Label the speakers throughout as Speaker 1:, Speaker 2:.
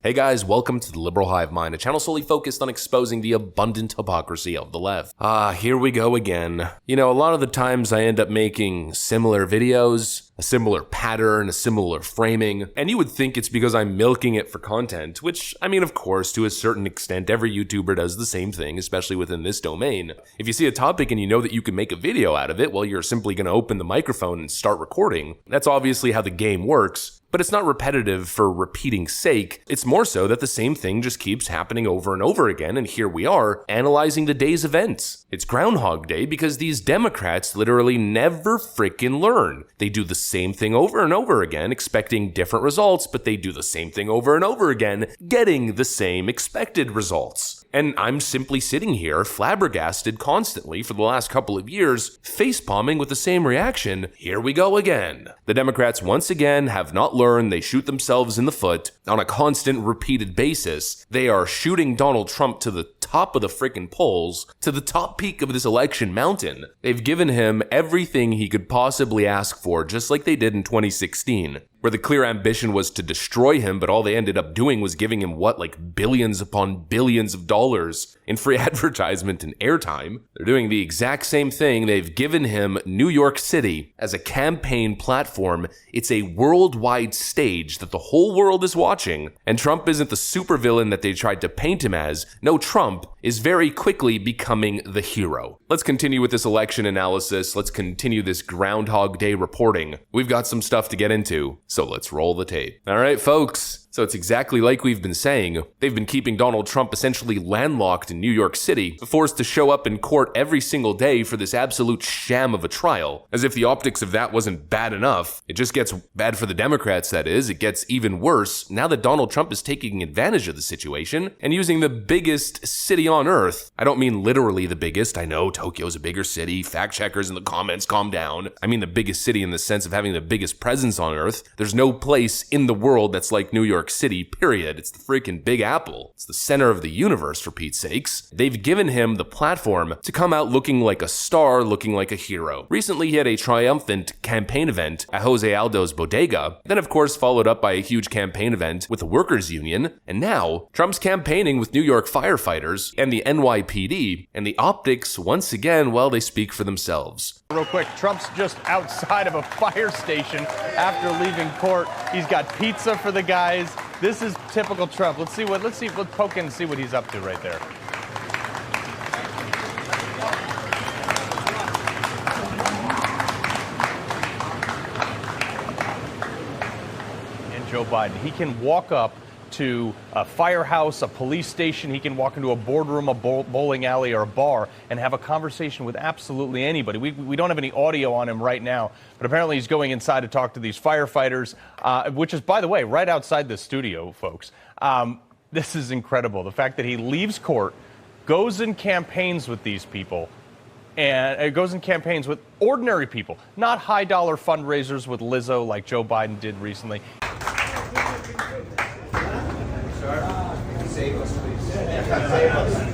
Speaker 1: Hey guys, welcome to the Liberal Hive Mind, a channel solely focused on exposing the abundant hypocrisy of the left. Here we go again. You know, a lot of the times I end up making similar videos, a similar pattern, a similar framing, and you would think it's because I'm milking it for content, which, I mean, of course, to a certain extent, every YouTuber does the same thing, especially within this domain. If you see a topic and you know that you can make a video out of it, well, you're simply going to open the microphone and start recording. That's obviously how the game works. But it's not repetitive for repeating's sake. It's more so that the same thing just keeps happening over and over again, and here we are, analyzing the day's events. It's Groundhog Day because these Democrats literally never frickin' learn. They do the same thing over and over again, expecting different results, but they do the same thing over and over again, getting the same expected results. And I'm simply sitting here, flabbergasted constantly for the last couple of years, facepalming with the same reaction. Here we go again. The Democrats once again have not learned. They shoot themselves in the foot on a constant, repeated basis. They are shooting Donald Trump to the top of the frickin' polls, to the top peak of this election mountain. They've given him everything he could possibly ask for, just like they did in 2016. Where the clear ambition was to destroy him, but all they ended up doing was giving him, like billions upon billions of dollars in free advertisement and airtime. They're doing the exact same thing. They've given him New York City as a campaign platform. It's a worldwide stage that the whole world is watching, and Trump isn't the supervillain that they tried to paint him as. No, Trump is very quickly becoming the hero. Let's continue with this election analysis. Let's continue this Groundhog Day reporting. We've got some stuff to get into. So let's roll the tape. All right, folks. So it's exactly like we've been saying. They've been keeping Donald Trump essentially landlocked in New York City, forced to show up in court every single day for this absolute sham of a trial. As if the optics of that wasn't bad enough. It just gets bad for the Democrats, that is. It gets even worse now that Donald Trump is taking advantage of the situation and using the biggest city on earth. I don't mean literally the biggest. I know Tokyo's a bigger city. Fact checkers in the comments, calm down. I mean the biggest city in the sense of having the biggest presence on earth. There's no place in the world that's like New York City, period. It's the freaking Big Apple. It's the center of the universe, for Pete's sakes. They've given him the platform to come out looking like a star, looking like a hero. Recently, he had a triumphant campaign event at Jose Aldo's bodega, then of course followed up by a huge campaign event with the workers' union, and now Trump's campaigning with New York firefighters and the NYPD, and the optics, once again, well, they speak for themselves.
Speaker 2: Real quick, Trump's just outside of a fire station after leaving court. He's got pizza for the guys. This is typical Trump. Let's poke in and see what he's up to right there. And Joe Biden, he can walk up to a firehouse, a police station. He can walk into a boardroom, a bowling alley, or a bar and have a conversation with absolutely anybody. We don't have any audio on him right now, but apparently he's going inside to talk to these firefighters, which is, by the way, right outside the studio, folks. This is incredible. The fact that he leaves court, goes and campaigns with these people, and it goes in campaigns with ordinary people, not high-dollar fundraisers with Lizzo like Joe Biden did recently.
Speaker 3: Save us, please. Save us.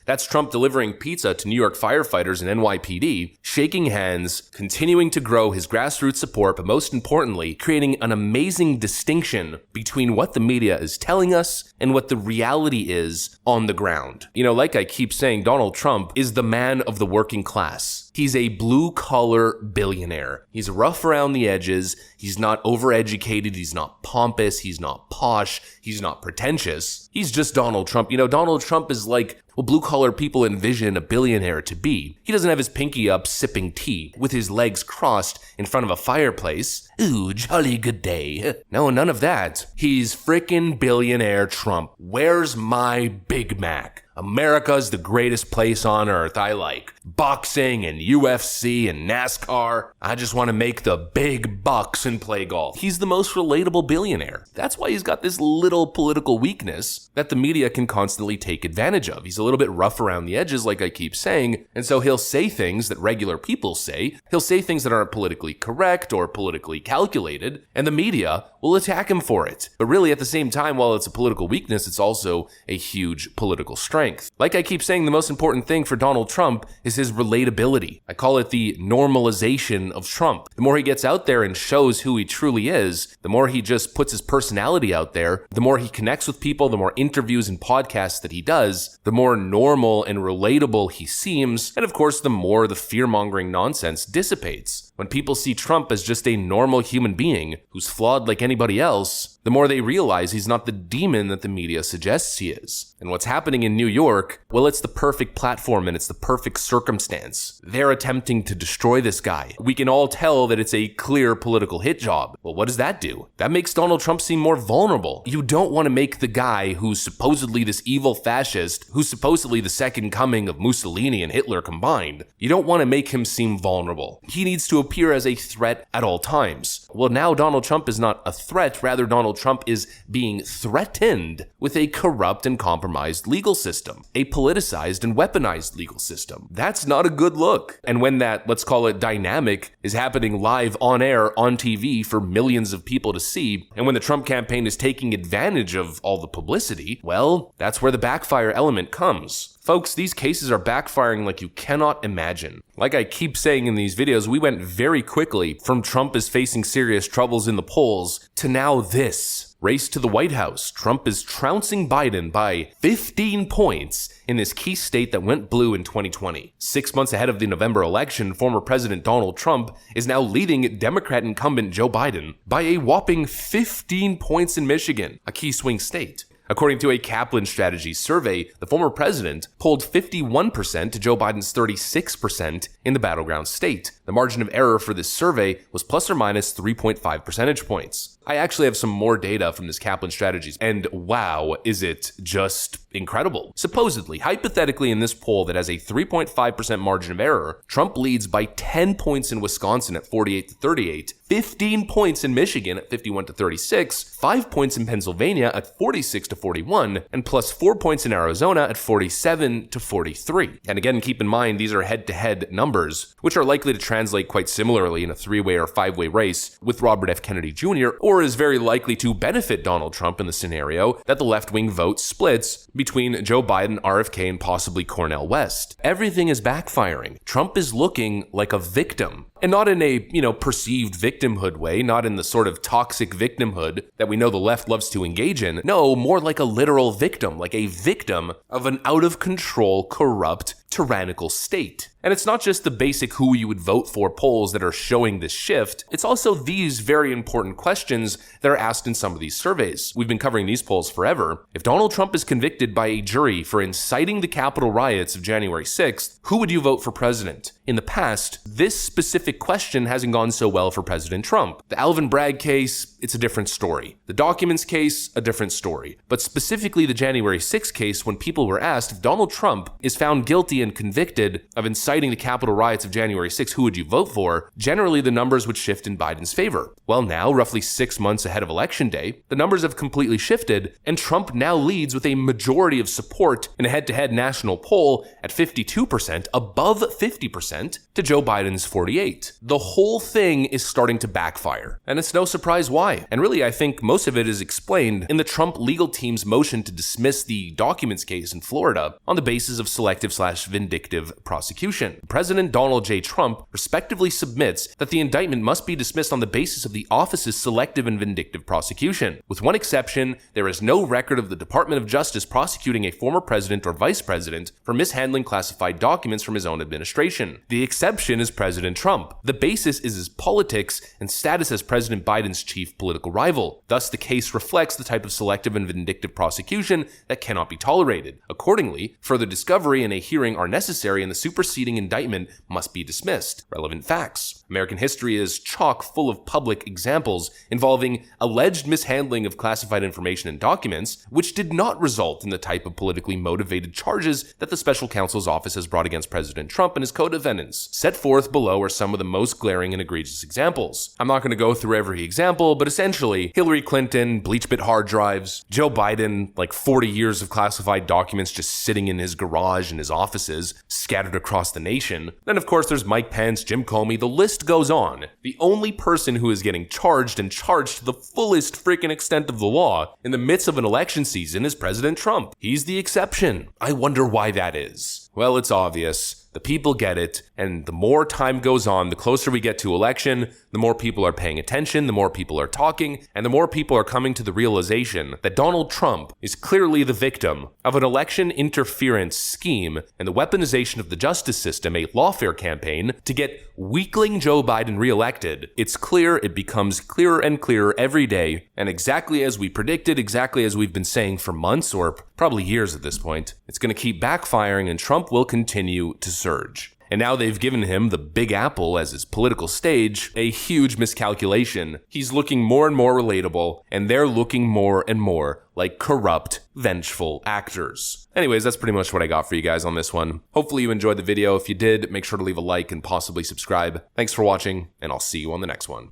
Speaker 1: That's Trump delivering pizza to New York firefighters and NYPD, shaking hands, continuing to grow his grassroots support, but most importantly, creating an amazing distinction between what the media is telling us and what the reality is on the ground. You know, like I keep saying, Donald Trump is the man of the working class. He's a blue-collar billionaire. He's rough around the edges. He's not overeducated. He's not pompous. He's not posh. He's not pretentious. He's just Donald Trump. You know, Donald Trump is like what blue-collar people envision a billionaire to be. He doesn't have his pinky up sipping tea with his legs crossed in front of a fireplace. Ooh, jolly good day. No, none of that. He's frickin' billionaire Trump. Where's my Big Mac? America's the greatest place on earth. I like boxing and UFC and NASCAR. I just want to make the big bucks and play golf. He's the most relatable billionaire. That's why he's got this little political weakness that the media can constantly take advantage of. He's a little bit rough around the edges, like I keep saying, and so he'll say things that regular people say. He'll say things that aren't politically correct or politically calculated, and the media will attack him for it. But really, at the same time, while it's a political weakness, it's also a huge political strength. Like I keep saying, the most important thing for Donald Trump is is his relatability. I call it the normalization of Trump. The more he gets out there and shows who he truly is, the more he just puts his personality out there, the more he connects with people, the more interviews and podcasts that he does, the more normal and relatable he seems, and of course, the more the fear-mongering nonsense dissipates. When people see Trump as just a normal human being who's flawed like anybody else, the more they realize he's not the demon that the media suggests he is. And what's happening in New York, well, it's the perfect platform and it's the perfect circumstance. They're attempting to destroy this guy. We can all tell that it's a clear political hit job. Well, what does that do? That makes Donald Trump seem more vulnerable. You don't want to make the guy who's supposedly this evil fascist, who's supposedly the second coming of Mussolini and Hitler combined, you don't want to make him seem vulnerable. He needs to appear as a threat at all times. Well, now Donald Trump is not a threat, rather Donald Trump is being threatened with a corrupt and compromised legal system, a politicized and weaponized legal system. That's not a good look. And when that, let's call it dynamic, is happening live on air, on TV for millions of people to see, and when the Trump campaign is taking advantage of all the publicity, well, that's where the backfire element comes. Folks, these cases are backfiring like you cannot imagine. Like I keep saying in these videos, we went very quickly from Trump is facing serious troubles in the polls to now this. Race to the White House. Trump is trouncing Biden by 15 points in this key state that went blue in 2020. 6 months ahead of the November election, former President Donald Trump is now leading Democrat incumbent Joe Biden by a whopping 15 points in Michigan, a key swing state. According to a Kaplan Strategies survey, the former president polled 51% to Joe Biden's 36% in the battleground state. The margin of error for this survey was plus or minus 3.5 percentage points. I actually have some more data from this Kaplan Strategies, and wow, is it just incredible. Supposedly, hypothetically in this poll that has a 3.5% margin of error, Trump leads by 10 points in Wisconsin at 48-38, 15 points in Michigan at 51-36, 5 points in Pennsylvania at 46-41, and plus 4 points in Arizona at 47-43. And again, keep in mind, these are head-to-head numbers, which are likely to translate quite similarly in a 3-way or 5-way race with Robert F. Kennedy Jr., or is very likely to benefit Donald Trump in the scenario that the left-wing vote splits between Joe Biden, RFK, and possibly Cornel West. Everything is backfiring. Trump is looking like a victim. And not in a, perceived victimhood way, not in the sort of toxic victimhood that we know the left loves to engage in. No, more like a literal victim, like a victim of an out-of-control, corrupt, tyrannical state. And it's not just the basic who you would vote for polls that are showing this shift, it's also these very important questions that are asked in some of these surveys. We've been covering these polls forever. If Donald Trump is convicted by a jury for inciting the Capitol riots of January 6th, who would you vote for president? In the past, this specific question hasn't gone so well for President Trump. The Alvin Bragg case, it's a different story. The documents case, a different story. But specifically the January 6th case, when people were asked if Donald Trump is found guilty and convicted of inciting the Capitol riots of January 6th, who would you vote for? Generally, the numbers would shift in Biden's favor. Well, now, roughly 6 months ahead of Election Day, the numbers have completely shifted, and Trump now leads with a majority of support in a head-to-head national poll at 52%, above 50%, to Joe Biden's 48%. The whole thing is starting to backfire, and it's no surprise why. And really, I think most of it is explained in the Trump legal team's motion to dismiss the documents case in Florida on the basis of selective/vindictive prosecution. President Donald J. Trump respectively submits that the indictment must be dismissed on the basis of the office's selective and vindictive prosecution. With one exception, there is no record of the Department of Justice prosecuting a former president or vice president for mishandling classified documents from his own administration. The exception is President Trump. The basis is his politics and status as President Biden's chief political rival. Thus, the case reflects the type of selective and vindictive prosecution that cannot be tolerated. Accordingly, further discovery and a hearing are necessary and the superseding indictment must be dismissed. Relevant facts. American history is chock full of public examples involving alleged mishandling of classified information and documents, which did not result in the type of politically motivated charges that the special counsel's office has brought against President Trump and his co-defendants. Set forth below are some of the most glaring and egregious examples. I'm not going to go through every example, but essentially, Hillary Clinton, BleachBit hard drives, Joe Biden, like 40 years of classified documents just sitting in his garage and his offices, scattered across the nation. Then of course there's Mike Pence, Jim Comey, the list goes on. The only person who is getting charged and charged to the fullest freaking extent of the law in the midst of an election season is President Trump. He's the exception. I wonder why that is. Well, it's obvious. The people get it, and the more time goes on, the closer we get to election, the more people are paying attention, the more people are talking, and the more people are coming to the realization that Donald Trump is clearly the victim of an election interference scheme and the weaponization of the justice system, a lawfare campaign to get weakling Joe Biden reelected. It's clear, it becomes clearer and clearer every day, and exactly as we predicted, exactly as we've been saying for months or probably years at this point, it's going to keep backfiring and Trump will continue to surge. And now they've given him the Big Apple as his political stage, a huge miscalculation. He's looking more and more relatable, and they're looking more and more like corrupt, vengeful actors. Anyways, that's pretty much what I got for you guys on this one. Hopefully you enjoyed the video. If you did, make sure to leave a like and possibly subscribe. Thanks for watching, and I'll see you on the next one.